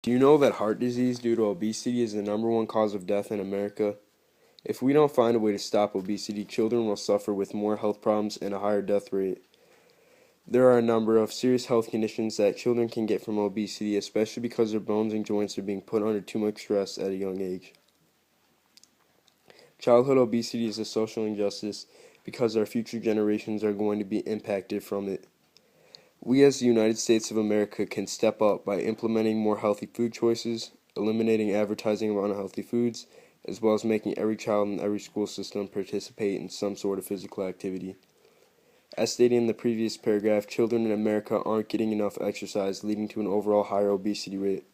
Do you know that heart disease due to obesity is the #1 cause of death in America? If we don't find a way to stop obesity, children will suffer with more health problems and a higher death rate. There are a number of serious health conditions that children can get from obesity, especially because their bones and joints are being put under too much stress at a young age. Childhood obesity is a social injustice because our future generations are going to be impacted from it. We as the United States of America can step up by implementing more healthy food choices, eliminating advertising of unhealthy foods, as well as making every child in every school system participate in some sort of physical activity. As stated in the previous paragraph, children in America aren't getting enough exercise, leading to an overall higher obesity rate.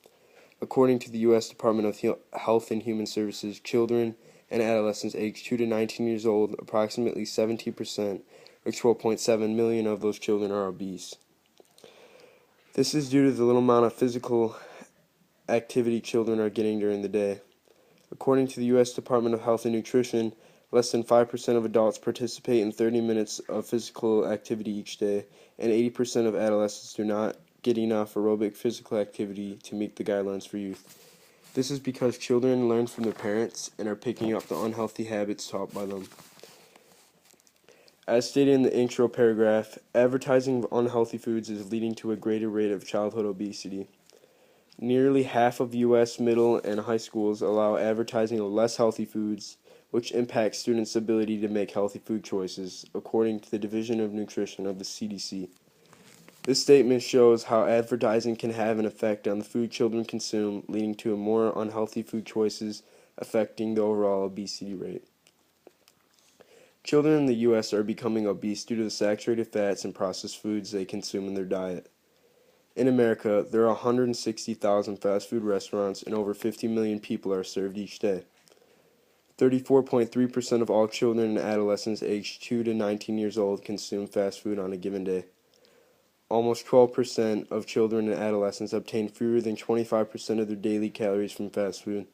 According to the U.S. Department of Health and Human Services, children and adolescents aged 2 to 19 years old, approximately 17%, or 12.7 million of those children are obese. This is due to the little amount of physical activity children are getting during the day. According to the U.S. Department of Health and Nutrition, less than 5% of adults participate in 30 minutes of physical activity each day, and 80% of adolescents do not get enough aerobic physical activity to meet the guidelines for youth. This is because children learn from their parents and are picking up the unhealthy habits taught by them. As stated in the intro paragraph, advertising of unhealthy foods is leading to a greater rate of childhood obesity. Nearly half of U.S. middle and high schools allow advertising of less healthy foods, which impacts students' ability to make healthy food choices, according to the Division of Nutrition of the CDC. This statement shows how advertising can have an effect on the food children consume, leading to more unhealthy food choices, affecting the overall obesity rate. Children in the U.S. are becoming obese due to the saturated fats and processed foods they consume in their diet. In America, there are 160,000 fast food restaurants and over 50 million people are served each day. 34.3% of all children and adolescents aged 2 to 19 years old consume fast food on a given day. Almost 12% of children and adolescents obtain fewer than 25% of their daily calories from fast food.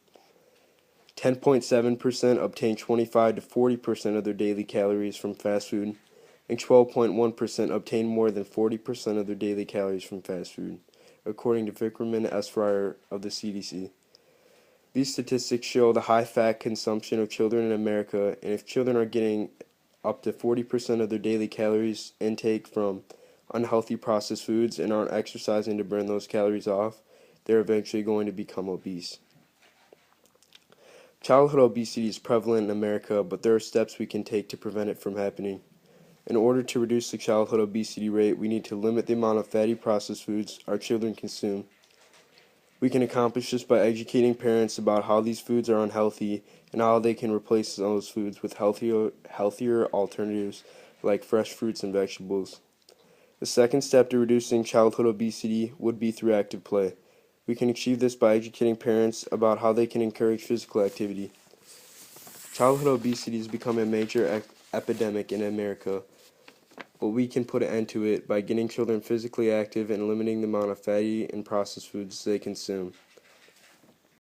10.7% obtain 25 to 40% of their daily calories from fast food, and 12.1% obtain more than 40% of their daily calories from fast food, according to Vickerman S. Fryer of the CDC. These statistics show the high fat consumption of children in America, and if children are getting up to 40% of their daily calories intake from unhealthy processed foods and aren't exercising to burn those calories off, they're eventually going to become obese. Childhood obesity is prevalent in America, but there are steps we can take to prevent it from happening. In order to reduce the childhood obesity rate, we need to limit the amount of fatty processed foods our children consume. We can accomplish this by educating parents about how these foods are unhealthy and how they can replace those foods with healthier alternatives like fresh fruits and vegetables. The second step to reducing childhood obesity would be through active play. We can achieve this by educating parents about how they can encourage physical activity. Childhood obesity has become a major epidemic in America, but we can put an end to it by getting children physically active and limiting the amount of fatty and processed foods they consume.